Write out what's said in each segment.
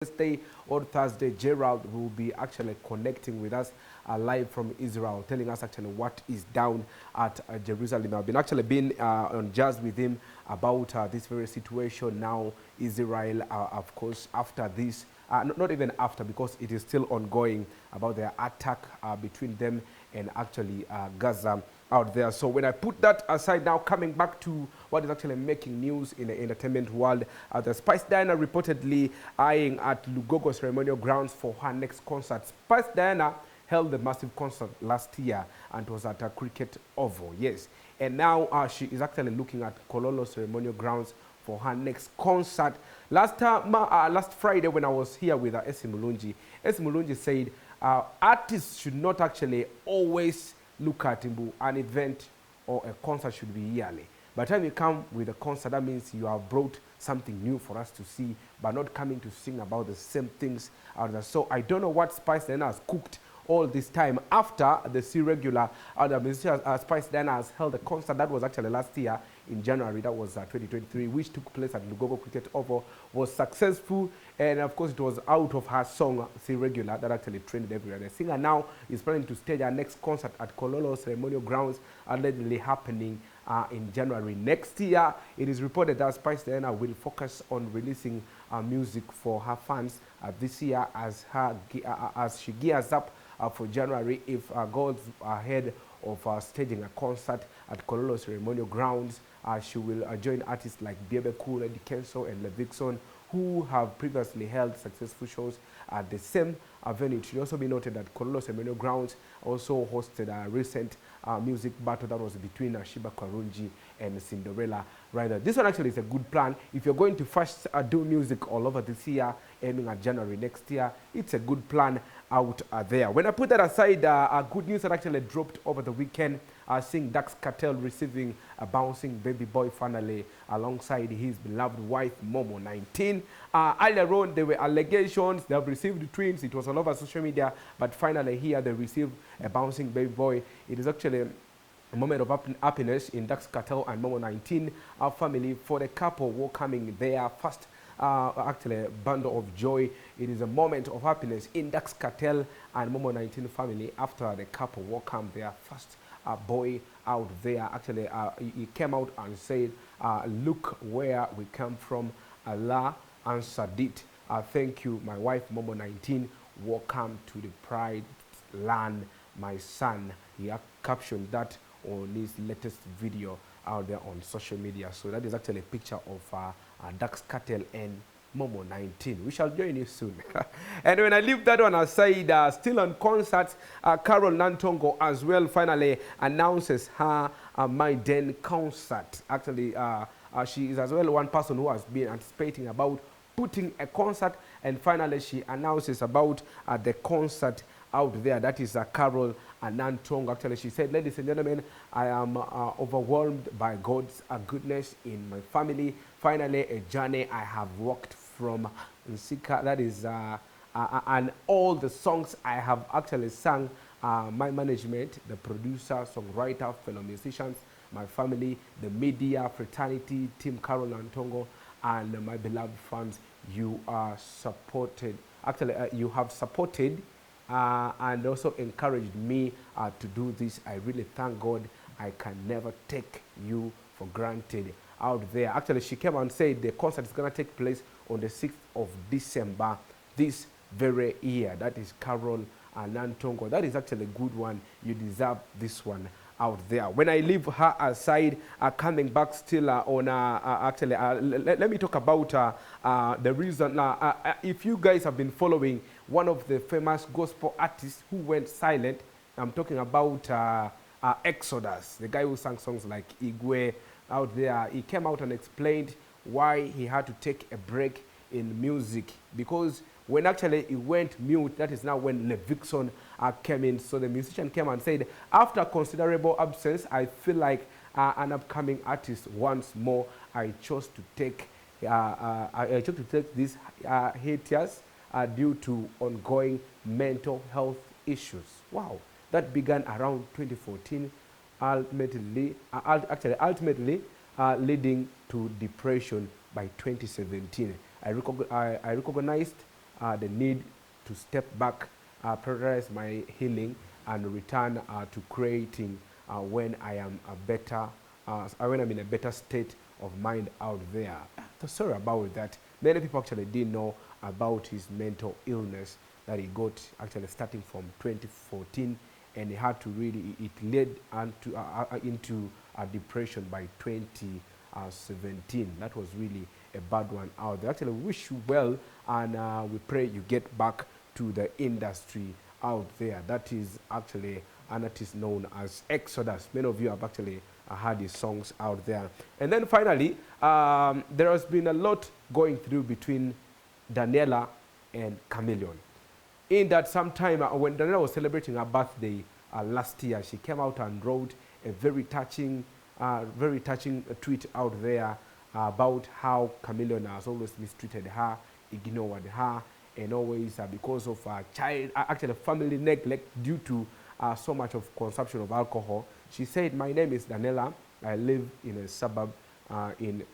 Wednesday or Thursday, Gerald will be actually connecting with us live from Israel, telling us actually what is down at Jerusalem. I've been actually been on jazz with him about this very situation now. Israel, of course, after this, not even after, because it is still ongoing, about their attack between them and actually Gaza out there. So when I put that aside now, coming back to what is actually making news in the entertainment world, the Spice Diana reportedly eyeing at Lugogo ceremonial grounds for her next concert. Spice Diana held a massive concert last year and it was at a cricket oval, yes. And now she is actually looking at Kololo ceremonial grounds for her next concert. Last Friday when I was here with Esi Mulunji said artists should not actually always look at an event or a concert should be yearly. By the time you come with a concert, that means you have brought something new for us to see, but not coming to sing about the same things out there. So I don't know what Spice Diana has cooked all this time after the C-Regular Spice Diana has held a concert that was actually last year in January, that was 2023, which took place at Lugogo Cricket Oval, was successful, and of course it was out of her song C-Regular that actually trended everywhere. The singer now is planning to stage her next concert at Kololo ceremonial grounds, allegedly happening in January next year. It is reported that Spice Diana will focus on releasing music for her fans this year as she gears up for January, if goes ahead of staging a concert at Kololo ceremonial grounds. She will join artists like Biebe Cool, Eddie Kenso, and Levixon, who have previously held successful shows at the same venue. It should also be noted that Kololo ceremonial grounds also hosted a recent music battle that was between Shiba Karunji and Cinderella. Right, this one actually is a good plan. If you're going to first do music all over this year, aiming at January next year, it's a good plan out there. When I put that aside, good news that actually dropped over the weekend, seeing Dax Cartel receiving a bouncing baby boy finally alongside his beloved wife Momo 19. Earlier on, there were allegations they have received twins. It was all over social media, but finally here they received a bouncing baby boy. It is actually a moment of happiness in Dax Cartel and Momo 19 family for the couple welcoming their first actually bundle of joy. It is a moment of happiness in Dax Cartel and Momo 19 family after the couple welcomed their first boy out there. Actually, he came out and said, look where we come from. Allah answered it. Thank you, my wife Momo 19. Welcome to the pride land, my son. He captioned that on his latest video out there on social media. So that is actually a picture of Dax Cartel and Momo 19. We shall join you soon. And when I leave that one aside, still on concerts, Carol Nantongo as well finally announces her My Den concert. Actually, she is as well one person who has been anticipating about putting a concert, and finally she announces about the concert out there. That is Carol Nantongo. Actually, she said, ladies and gentlemen, I am overwhelmed by God's goodness in my family. Finally, a journey I have walked from Nsika. That is, and all the songs I have actually sung, my management, the producer, songwriter, fellow musicians, my family, the media, fraternity, Team Carol Nantongo, and my beloved fans, you are supported. Actually, you have supported and also encouraged me to do this. I really thank God. I can never take you for granted out there. Actually, she came and said the concert is going to take place on the 6th of December this very year. That is Carol Nantongo. That is actually a good one. You deserve this one out there. When I leave her aside, coming back still on actually, let me talk about the reason. If you guys have been following one of the famous gospel artists who went silent, I'm talking about Exodus, the guy who sang songs like Igwe out there. He came out and explained why he had to take a break in music, because when actually he went mute, that is now when Levixon came in. So the musician came and said, after considerable absence, I feel like an upcoming artist once more. I chose to take these hiatus due to ongoing mental health issues. Wow, that began around 2014, ultimately leading to depression by 2017. I recognized the need to step back, prioritize my healing, and return to creating when I am when I'm in a better state of mind out there. So sorry about that. Many people actually didn't know about his mental illness that he got actually starting from 2014, and he had to really, it led into a depression by 2017. That was really a bad one out there. Actually, we wish you well, and we pray you get back to the industry out there. That is actually an artist known as Exodus. Many of you have actually heard his songs out there. And then finally, there has been a lot going through between Daniella and Chameleon. In that sometime when Daniella was celebrating her birthday last year, she came out and wrote a very touching tweet out there about how Chameleon has always mistreated her, ignored her, and always because of actually family neglect due to so much of consumption of alcohol. She said, "My name is Daniella. I live in a suburb in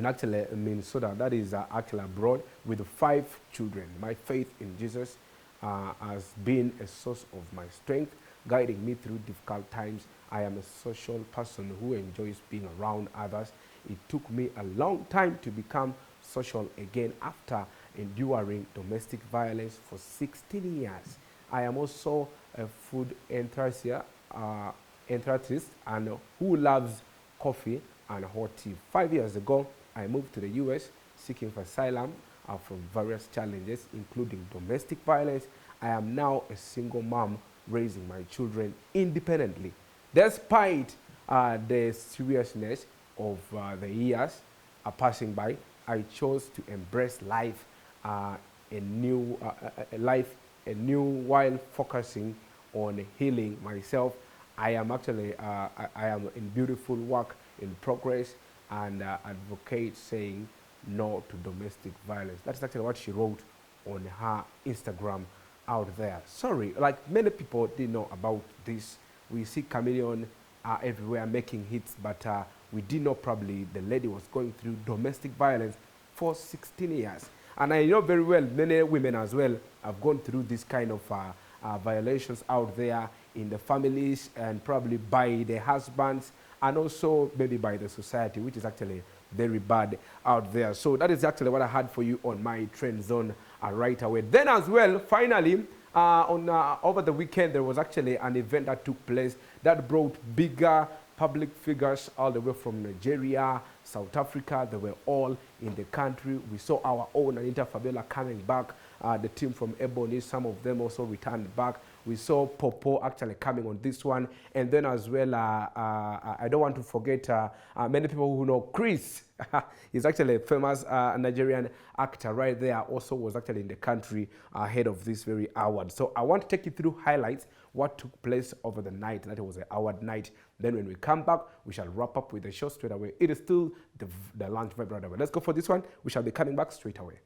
actually Minnesota, that is actually abroad, with 5 children. My faith in Jesus has been a source of my strength, guiding me through difficult times. I am a social person who enjoys being around others. It took me a long time to become social again after enduring domestic violence for 16 years. I am also a food enthusiast and who loves coffee and hot tea. 5 years ago, I moved to the US seeking for asylum from various challenges, including domestic violence. I am now a single mom raising my children independently. Despite the seriousness of the years passing by, I chose to embrace life anew while focusing on healing myself. I am actually I am in beautiful work in progress and advocate saying no to domestic violence." That's actually what she wrote on her Instagram out there. Sorry, like many people didn't know about this. We see Chameleon everywhere making hits, but we didn't know probably the lady was going through domestic violence for 16 years. And I know very well many women as well have gone through this kind of violations out there in the families and probably by their husbands and also maybe by the society, which is actually very bad out there. So that is actually what I had for you on my trend zone right away. Then as well, finally, over the weekend, there was actually an event that took place that brought bigger public figures all the way from Nigeria, South Africa. They were all in the country. We saw our own Anita Fabiola coming back, the team from Ebony, some of them also returned back. We saw Popo actually coming on this one. And then as well, I don't want to forget many people who know Chris. He's actually a famous Nigerian actor right there, also was actually in the country ahead of this very award. So I want to take you through highlights, what took place over the night. That was the award night. Then when we come back, we shall wrap up with the show straight away. It is still the lunch vibe right away. Let's go for this one. We shall be coming back straight away.